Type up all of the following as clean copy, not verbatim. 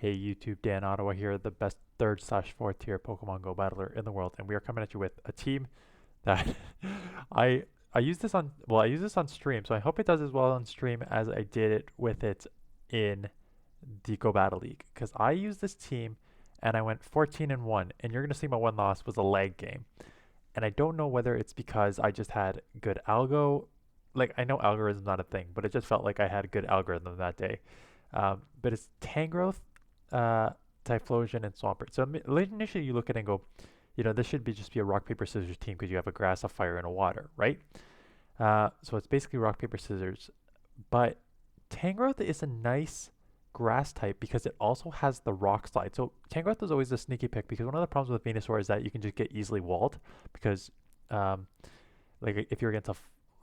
Hey YouTube, Dan Ottawa here, the best third slash fourth tier Pokemon Go battler in the world, and we are coming at you with a team that I use this on I use this on stream, so I hope it does as well on stream as I did it with it in the Go Battle League. Because I used this team and I went 14 and 1, and you're gonna see my one loss was a lag game. And I don't know whether it's because I just had good algo. Like I know algorithm is not a thing, but it just felt like I had a good algorithm that day. But it's Tangrowth, uh, Typlosion, and Swampert. So initially you look at it and go, this should be just be a rock paper scissors team because you have a grass, a fire, and a water, right? So it's basically rock paper scissors. But Tangrowth is a nice grass type because it also has the rock slide. So Tangrowth is always a sneaky pick because one of the problems with Venusaur is that you can just get easily walled because, like if you're against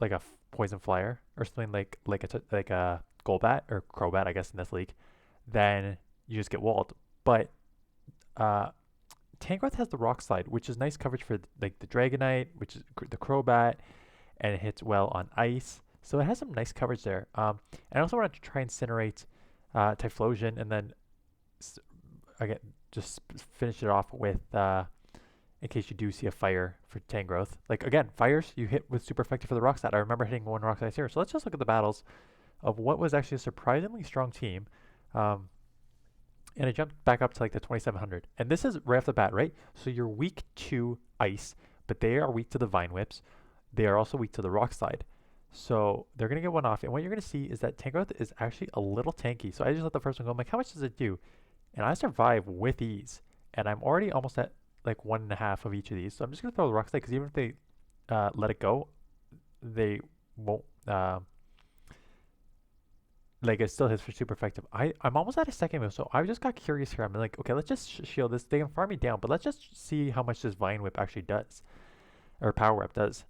like a poison flyer or something like a Golbat or Crobat, I guess in this league, then you just get walled. But uh, Tangrowth has the rock slide, which is nice coverage for like the Dragonite, which is the Crobat, and it hits well on ice. So it has some nice coverage there. And I also wanted to try Incinerate Typhlosion, and then again just finish it off with in case you do see a fire for Tangrowth. Like again, fires you hit with super effective for the rock slide. I remember hitting one rock slide here. So let's just look at the battles of what was actually a surprisingly strong team. Um, and I jumped back up to like the 2700. And this is right off the bat, right? So you're weak to ice, but they are weak to the vine whips. They are also weak to the rock slide. So they're going to get one off. And what you're going to see is that Tangrowth is actually a little tanky. So I just let the first one go. I'm like, how much does it do? And I survive with ease. And I'm already almost at like 1.5 of each of these. So I'm just going to throw the rock slide because even if they let it go, they won't. Like it still hits for super effective. I'm almost at a second move, so I just got curious here. I'm like, okay, let's just shield this. They can farm me down, but let's just see how much this Vine Whip actually does, or Power Whip does.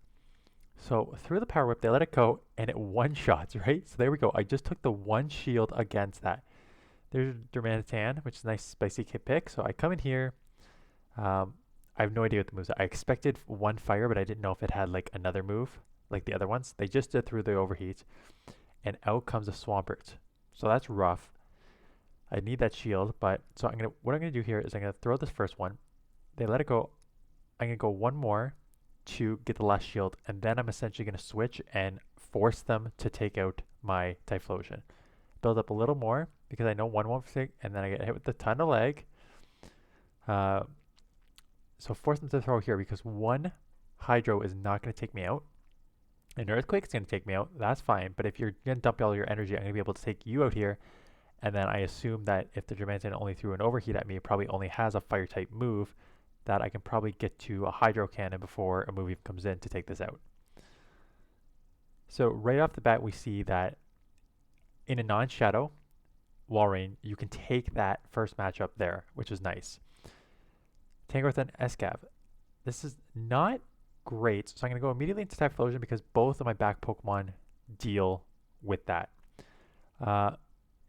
So through the Power Whip, they let it go, and it one-shots, right? So there we go. I just took the one shield against that. There's Darmanitan, which is a nice spicy kit pick. So I come in here. I have no idea what the moves are. I expected one fire, but I didn't know if it had like another move, like the other ones. They just did through the overheat, and out comes a Swampert. So that's rough. I need that shield, but so what I'm gonna do here is I'm gonna throw this first one. They let it go. I'm gonna go one more to get the last shield, and then I'm essentially gonna switch and force them to take out my Typhlosion. Build up a little more because I know one won't stick, and then I get hit with a ton of lag. So force them to throw here because one Hydro is not gonna take me out. An Earthquake's going to take me out. That's fine. But if you're going to dump all your energy, I'm going to be able to take you out here. And then I assume that if the Germanitan only threw an Overheat at me, it probably only has a Fire-type move that I can probably get to a Hydro Cannon before a move even comes in to take this out. So right off the bat, we see that in a non-Shadow Walrein, you can take that first matchup there, which is nice. Tangrowth and Escav. This is not great. So I'm going to go immediately into Typlosion because both of my back Pokemon deal with that.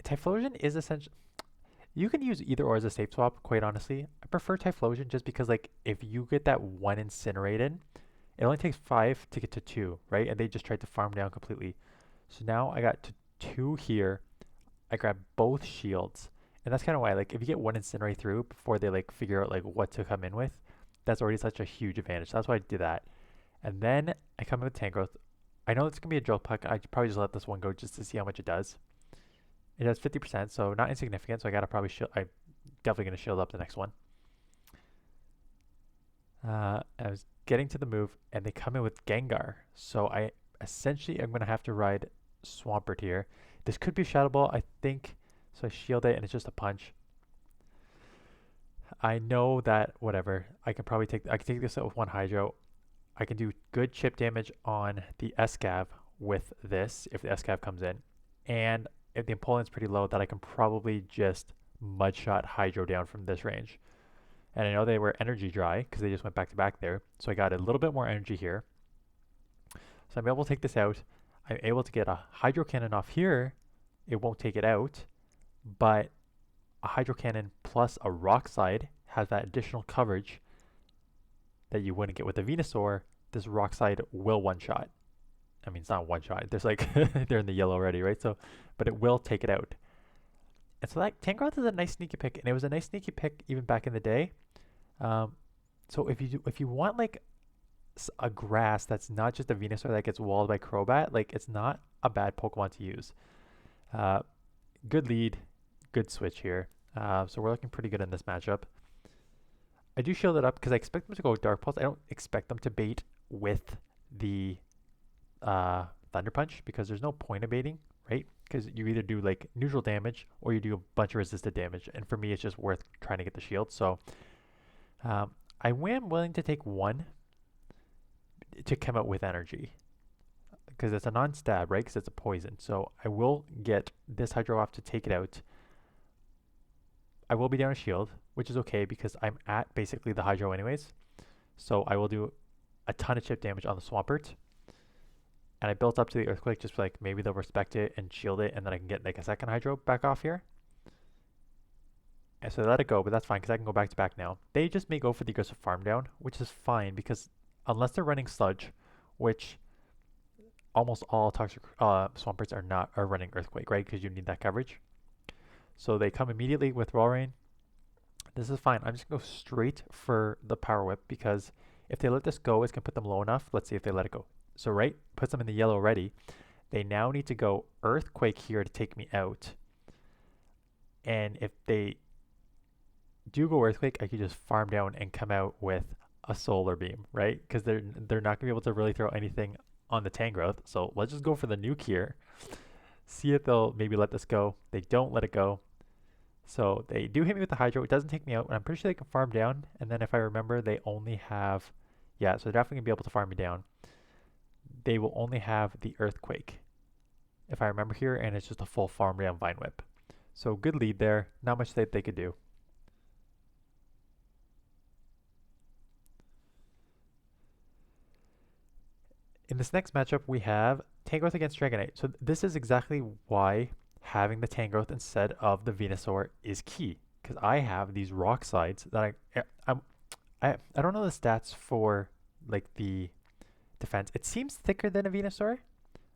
Typhlosion is essentially... You can use either or as a safe swap, quite honestly. I prefer Typhlosion just because, like, if you get that one incinerated, it only takes 5 to get to 2, right? And they just tried to farm down completely. So now I got to 2 here. I grab both shields. And that's kind of why, like, if you get one incinerate through before they, like, figure out, like, what to come in with, that's already such a huge advantage. That's why I did that. And then I come in with Tangrowth. I know it's going to be a drill puck. I could probably just let this one go just to see how much it does. It has 50%, so not insignificant. So I got to probably shield. I'm definitely going to shield up the next one. I was getting to the move, and they come in with Gengar. So I essentially am going to have to ride Swampert here. This could be Shadow Ball, I think. So I shield it, and it's just a punch. I know that whatever. I can take this out with one Hydro. I can do good chip damage on the Escav with this if the Escav comes in. And if the Empoleon's pretty low, that I can probably just Mudshot Hydro down from this range. And I know they were energy dry because they just went back to back there. So I got a little bit more energy here. So I'm able to take this out. I'm able to get a Hydro Cannon off here. It won't take it out. But a Hydro Cannon plus a Rock Slide has that additional coverage that you wouldn't get with a Venusaur. This Rock Slide will one-shot. I mean, it's not one-shot. There's like, they're in the yellow already, right? So, but it will take it out. And so that Tangrowth is a nice sneaky pick, and it was a nice sneaky pick even back in the day. Um, so if you want like a grass that's not just a Venusaur that gets walled by Crobat, like it's not a bad Pokemon to use. Uh, Good lead, good switch here. So we're looking pretty good in this matchup. I do shield it up because I expect them to go Dark Pulse. I don't expect them to bait with the Thunder Punch because there's no point of baiting, right? Because you either do like neutral damage or you do a bunch of resisted damage. And for me, it's just worth trying to get the shield. So I am willing to take one to come out with energy because it's a non-stab, right? Because it's a poison. So I will get this Hydro off to take it out. I will be down a shield, which is okay because I'm at basically the Hydro anyways. So I will do a ton of chip damage on the Swampert. And I built up to the Earthquake just like maybe they'll respect it and shield it, and then I can get like a second Hydro back off here. And so they let it go, but that's fine because I can go back to back now. They just may go for the aggressive farm down, which is fine because unless they're running Sludge, which almost all toxic Swamperts are running Earthquake, right? Because you need that coverage. So they come immediately with Roll Rain. This is fine. I'm just going to go straight for the Power Whip because if they let this go, it's going to put them low enough. Let's see if they let it go. So right, puts them in the yellow already. They now need to go Earthquake here to take me out. And if they do go Earthquake, I could just farm down and come out with a Solar Beam, right? Because they're not going to be able to really throw anything on the Tangrowth. So let's just go for the nuke here. See if they'll maybe let this go. They don't let it go. So they do hit me with the Hydro. It doesn't take me out. And I'm pretty sure they can farm down. And then if I remember, they only have... Yeah, so they're definitely going to be able to farm me down. They will only have the Earthquake, if I remember here. And it's just a full farm down Vine Whip. So good lead there. Not much that they could do. In this next matchup, we have Tangrowth against Dragonite. So this is exactly why having the Tangrowth instead of the Venusaur is key. Because I have these rock slides that I don't know the stats for like the defense. It seems thicker than a Venusaur.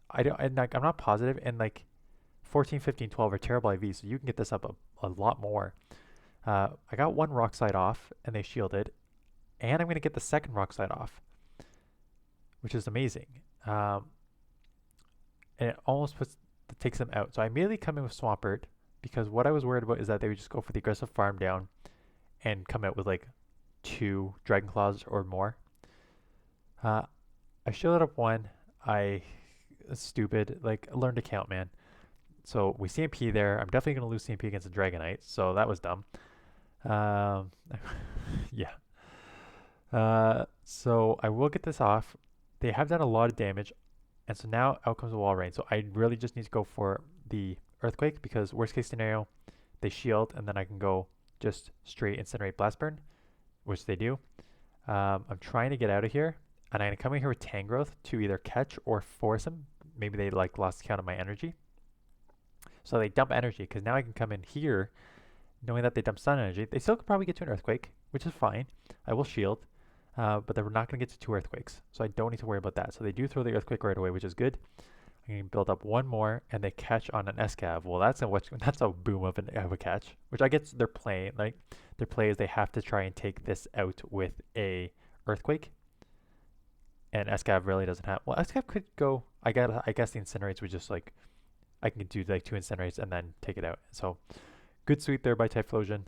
I'm not positive. And like 14, 15, 12 are terrible IV, so you can get this up a lot more. I got one rock slide off, and they shielded. And I'm going to get the second rock slide off, which is amazing. And it almost takes them out. So I immediately come in with Swampert because what I was worried about is that they would just go for the aggressive farm down and come out with like 2 Dragon Claws or more. I shielded up one. Stupid. Like, learn to count, man. So we CMP there. I'm definitely going to lose CMP against a Dragonite, so that was dumb. Yeah. So I will get this off. They have done a lot of damage, and so now out comes the Wall Rain. So I really just need to go for the Earthquake because worst case scenario, they shield, and then I can go just straight Incinerate Blast Burn, which they do. I'm trying to get out of here, and I'm going to come in here with Tangrowth to either catch or force them. Maybe they like lost count of my energy. So they dump energy because now I can come in here knowing that they dump Sun energy. They still could probably get to an Earthquake, which is fine. I will shield. But they're not going to get to 2 Earthquakes, so I don't need to worry about that. So they do throw the Earthquake right away, which is good. I can build up one more, and they catch on an Escav. Well, that's a boom of a catch, which I guess they're playing. Like their play is they have to try and take this out with a Earthquake, and Escav really doesn't have. Well, Escav could go. I guess the Incinerates would just like I can do like 2 Incinerates and then take it out. So good sweep there by Typlosion.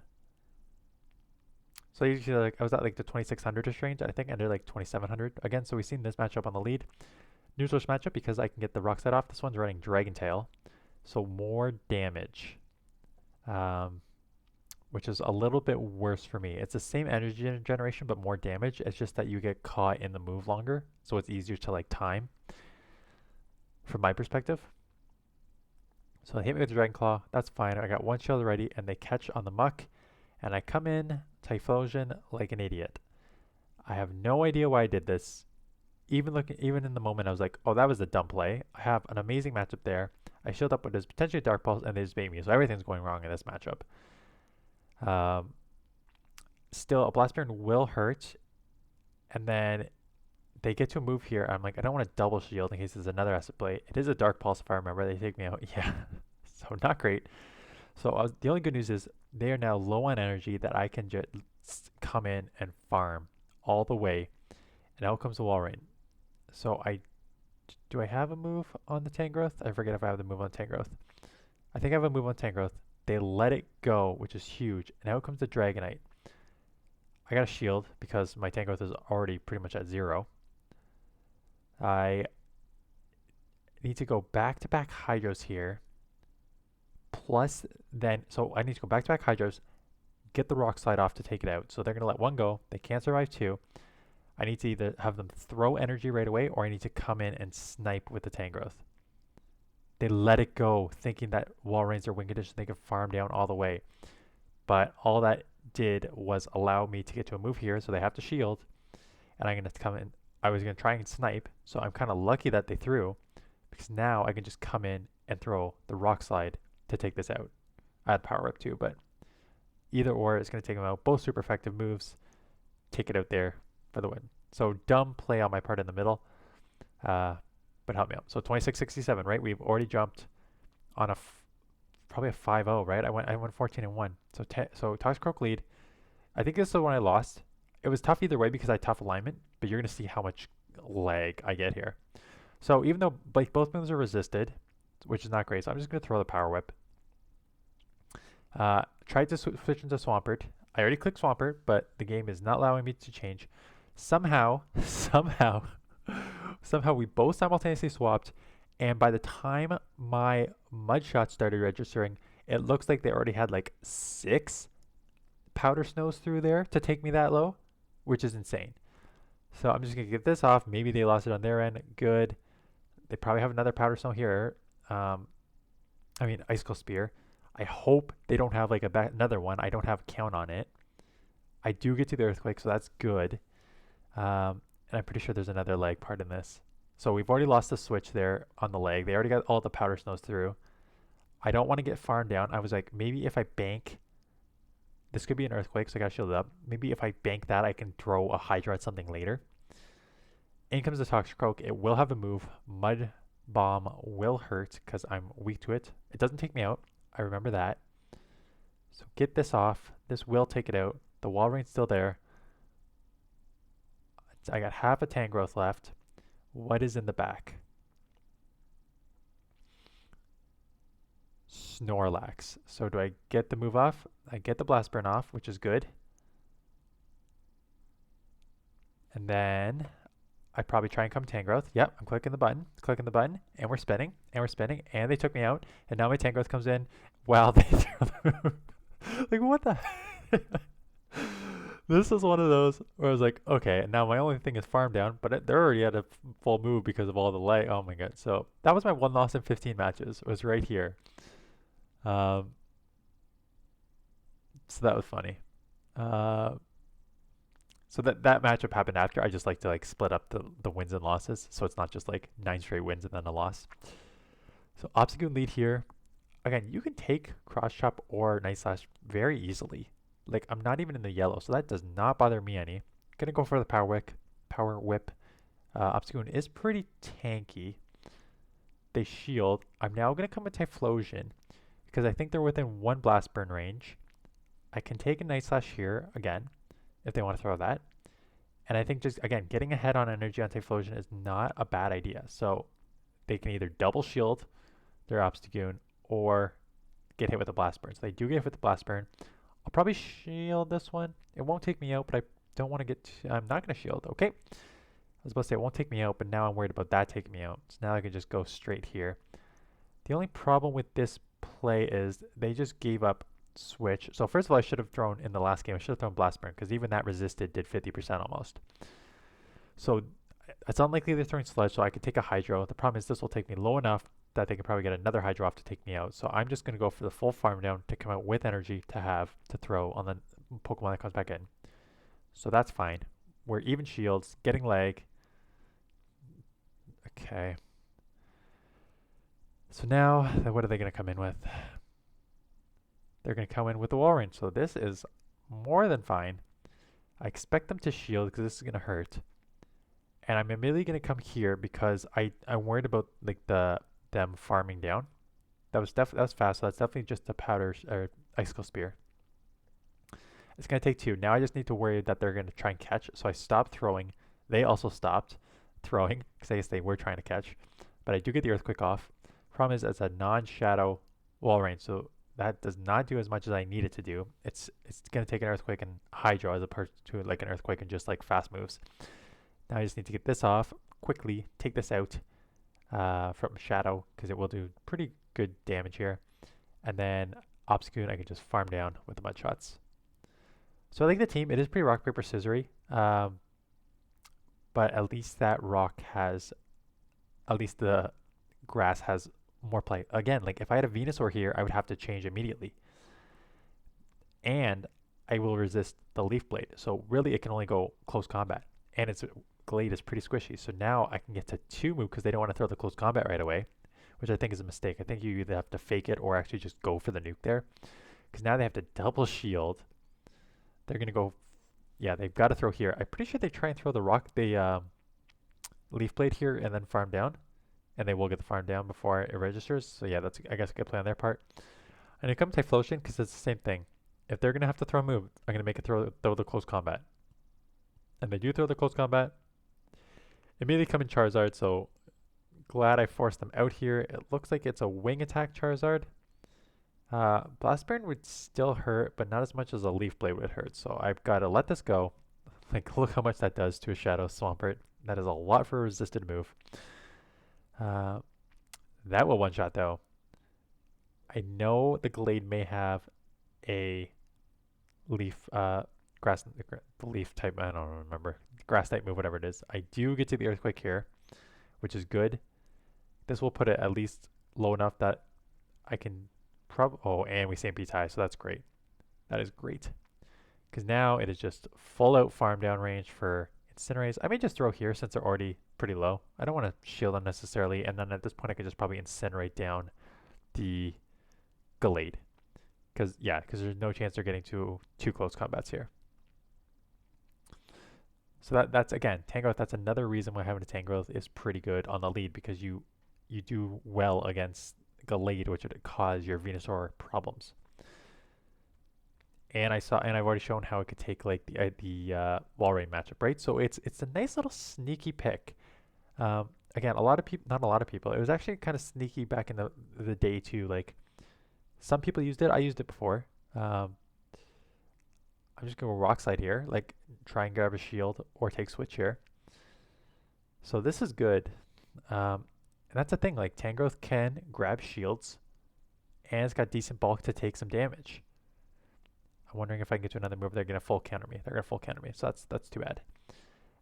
So usually like I was at like the 2600ish range. I think I ended like 2700 again. So we've seen this matchup on the lead. Neutral matchup because I can get the rock slide off. This one's running Dragon Tail, so more damage, which is a little bit worse for me. It's the same energy generation but more damage. It's just that you get caught in the move longer, so it's easier to like time from my perspective. So they hit me with the Dragon Claw. That's fine. I got one shield already, and they catch on the muck. And I come in Typlosion like an idiot. I have no idea why I did this. Even in the moment, I was like, "Oh, that was a dumb play." I have an amazing matchup there. I shield up with this potentially Dark Pulse, and they just bait me. So everything's going wrong in this matchup. Still, a Blast Burn will hurt, and then they get to a move here. I'm like, I don't want to double shield in case there's another acid play. It is a Dark Pulse if I remember. They take me out. Yeah, so not great. So the only good news is they are now low on energy that I can just come in and farm all the way. And out comes the Walrein. So do I have a move on the Tangrowth? I forget if I have the move on Tangrowth. I think I have a move on Tangrowth. They let it go, which is huge. And out comes the Dragonite. I got a shield because my Tangrowth is already pretty much at 0. I need to go back-to-back Hydros here. Plus then, so I need to go back-to-back Hydros, get the Rock Slide off to take it out. So they're going to let one go. They can't survive 2. I need to either have them throw energy right away or I need to come in and snipe with the Tangrowth. They let it go thinking that Walreins are win condition. They could farm down all the way. But all that did was allow me to get to a move here. So they have to shield. And I'm going to come in. I was going to try and snipe. So I'm kind of lucky that they threw. Because now I can just come in and throw the Rock Slide to take this out. I had Power Whip too. But either or is going to take them out. Both super effective moves. Take it out there for the win. So dumb play on my part in the middle, but help me out. So 26-67, right? We've already jumped on probably a 5-0, right? I went 14-1. So Toxicroak lead. I think this is the one I lost. It was tough either way because I had tough alignment, but you're gonna see how much lag I get here. So even though like both moves are resisted, which is not great, so I'm just gonna throw the Power Whip. Tried to switch into Swampert. I already clicked Swampert, but the game is not allowing me to change. Somehow we both simultaneously swapped, and by the time my mud shot started registering, it looks like they already had like 6 powder snows through there to take me that low, which is insane. So I'm just gonna get this off. Maybe they lost it on their end. Good. They probably have another powder snow here. Icicle Spear. I hope they don't have like another one. I don't have a count on it. I do get to the Earthquake, so that's good. And I'm pretty sure there's another leg part in this. So we've already lost the switch there on the leg. They already got all the powder snows through. I don't want to get farmed down. I was like, maybe if I bank, this could be an Earthquake, so I got to shield it up. Maybe if I bank that, I can throw a Hydra at something later. In comes the Toxicroak. It will have a move. Mud Bomb will hurt because I'm weak to it. It doesn't take me out. I remember that. So get this off. This will take it out. The Walrein's still there. I got half a Tangrowth left. What is in the back? Snorlax. So do I get the move off? I get the Blast Burn off, which is good. And then I probably try and come Tangrowth. Yep, I'm clicking the button, and we're spinning, and they took me out. And now my Tangrowth comes in while they throw the move. Like, what the This is one of those where I was like, okay, now my only thing is farm down, but they're already at a full move because of all the lag. Oh my god. So that was my 1 loss in 15 matches. It was right here. So that was funny. So that matchup happened after. I just like to like split up the wins and losses, so it's not just like 9 straight wins and then a loss. So Obstagoon lead here. Again, you can take Cross Chop or Night Slash very easily. Like, I'm not even in the yellow, so that does not bother me any. Gonna go for the Power Whip. Obstagoon is pretty tanky. They shield. I'm now gonna come with Typlosion because I think they're within 1 Blast Burn range. I can take a Night Slash here again if they want to throw that. And I think just, again, getting ahead on energy on Typlosion is not a bad idea. So they can either double shield their Obstagoon or get hit with a Blast Burn. So they do get hit with the Blast Burn. I'll probably shield this one. It won't take me out, but I don't want to get... I'm not going to shield. Okay. I was about to say it won't take me out, but now I'm worried about that taking me out. So now I can just go straight here. The only problem with this play is they just gave up switch. So first of all, I should have thrown in the last game. I should have thrown Blast Burn because even that resisted did 50% almost. So it's unlikely they're throwing Sludge, so I could take a Hydro. The problem is this will take me low enough that they can probably get another Hydro off to take me out. So I'm just going to go for the full farm down to come out with energy to have to throw on the Pokemon that comes back in. So that's fine. We're even shields, getting lag. Okay. So now, what are they going to come in with? They're going to come in with the Walrein. So this is more than fine. I expect them to shield because this is going to hurt. And I'm immediately going to come here because I'm worried about like them farming down. that was fast. So that's definitely just a powder or icicle spear. It's gonna take two. Now I just need to worry that they're gonna try and catch. So I stopped throwing. They also stopped throwing because I guess they were trying to catch. But I do get the earthquake off. Problem is, it's a non-shadow wall range, so that does not do as much as I need it to do. It's gonna take an earthquake and hydro as opposed to like an earthquake and just like fast moves. Now I just need to get this off quickly. Take this out from shadow because it will do pretty good damage here. And then Obscune I can just farm down with the mud shots. So I like the team. It is pretty rock paper scissory, but at least that rock has, at least the grass has more play. Again, like if I had a Venusaur here, I would have to change immediately, and I will resist the Leaf Blade. So really, it can only go close combat, and its Glade is pretty squishy. So now I can get to 2 move because they don't want to throw the close combat right away, which I think is a mistake. I think you either have to fake it or actually just go for the nuke there, because now they have to double shield. They're gonna go, yeah, they've got to throw here. I'm pretty sure they try and throw the Leaf Blade here and then farm down, and they will get the farm down before it registers. So yeah, that's, I guess, a good play on their part. And it comes Typlosion because it's the same thing. If they're gonna have to throw a move, I'm gonna make it throw the close combat, and they do throw the close combat. Immediately come in Charizard, so glad I forced them out here. It looks like it's a wing attack Charizard. Blast Burn would still hurt, but not as much as a Leaf Blade would hurt. So I've got to let this go. Like, look how much that does to a Shadow Swampert. That is a lot for a resisted move. That will one-shot, though. I know the Glade may have a leaf, grass, the leaf type, I don't remember. Grass type move, whatever it is. I do get to the Earthquake here, which is good. This will put it at least low enough that I can oh, and we St. tie, so that's great. That is great. Because now it is just full out farm down range for Incinerates. I may just throw here since they're already pretty low. I don't want to shield them necessarily, and then at this point I could just probably Incinerate down the Gallade. Because there's no chance they're getting to two close combats here. So that's again, Tangrowth, that's another reason why having a Tangrowth is pretty good on the lead, because you do well against Gallade, which would cause your Venusaur problems. And I've already shown how it could take like the Walrein matchup, right? So it's a nice little sneaky pick. Again, not a lot of people. It was actually kind of sneaky back in the day too. Like some people used it. I used it before. I'm just gonna go Rock Slide here, like try and grab a shield or take switch here. So this is good. And that's the thing, like Tangrowth can grab shields and it's got decent bulk to take some damage. I'm wondering if I can get to another move. They're going to full counter me. They're going to full counter me. So that's too bad.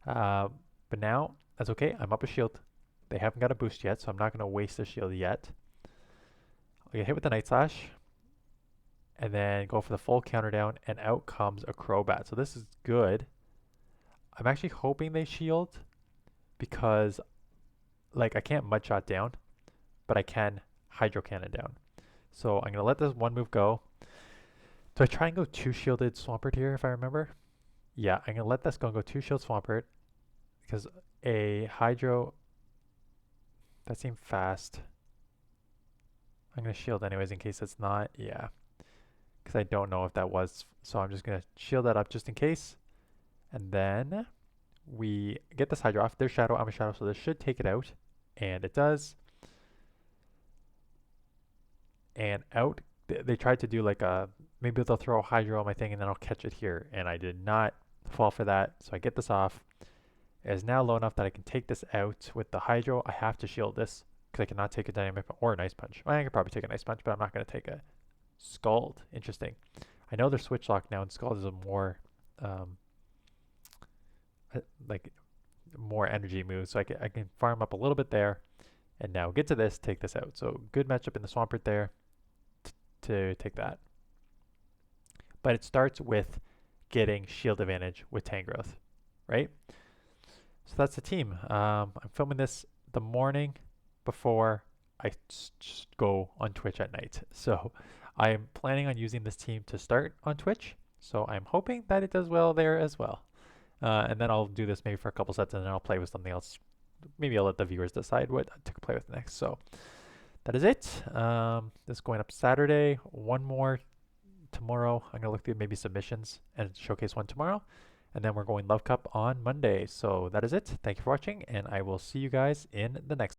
But now, that's okay. I'm up a shield. They haven't got a boost yet, so I'm not going to waste a shield yet. I'll get hit with the Night Slash. And then go for the full counter down, and out comes a Crobat. So this is good. I'm actually hoping they shield because like I can't Mud Shot down, but I can Hydro Cannon down. So I'm going to let this one move go. Do I try and go 2 shielded Swampert here if I remember? Yeah, I'm going to let this go and go 2 shield Swampert because a Hydro, that seemed fast. I'm going to shield anyways in case it's not. Yeah, because I don't know if that was. So I'm just going to shield that up just in case. And then we get this Hydro off. Their Shadow, I'm a Shadow, so this should take it out. And it does. And out, they tried to do like a, maybe they'll throw a Hydro on my thing and then I'll catch it here. And I did not fall for that. So I get this off. It is now low enough that I can take this out with the Hydro. I have to shield this because I cannot take a Dynamic or a Nice Punch. I could probably take a Nice Punch, but I'm not going to take a Scald. Interesting. I know they're Switch Lock now, and Scald is a more, like, more energy move. So I can farm up a little bit there. And now get to this, take this out. So good matchup in the Swampert there to take that. But it starts with getting shield advantage with Tangrowth, right? So that's the team. I'm filming this the morning before I just go on Twitch at night. So I'm planning on using this team to start on Twitch. So I'm hoping that it does well there as well. And then I'll do this maybe for a couple sets and then I'll play with something else. Maybe I'll let the viewers decide what to play with next. So that is it. This is going up Saturday. One more tomorrow. I'm gonna look through maybe submissions and showcase one tomorrow. And then we're going Love Cup on Monday. So that is it. Thank you for watching, and I will see you guys in the next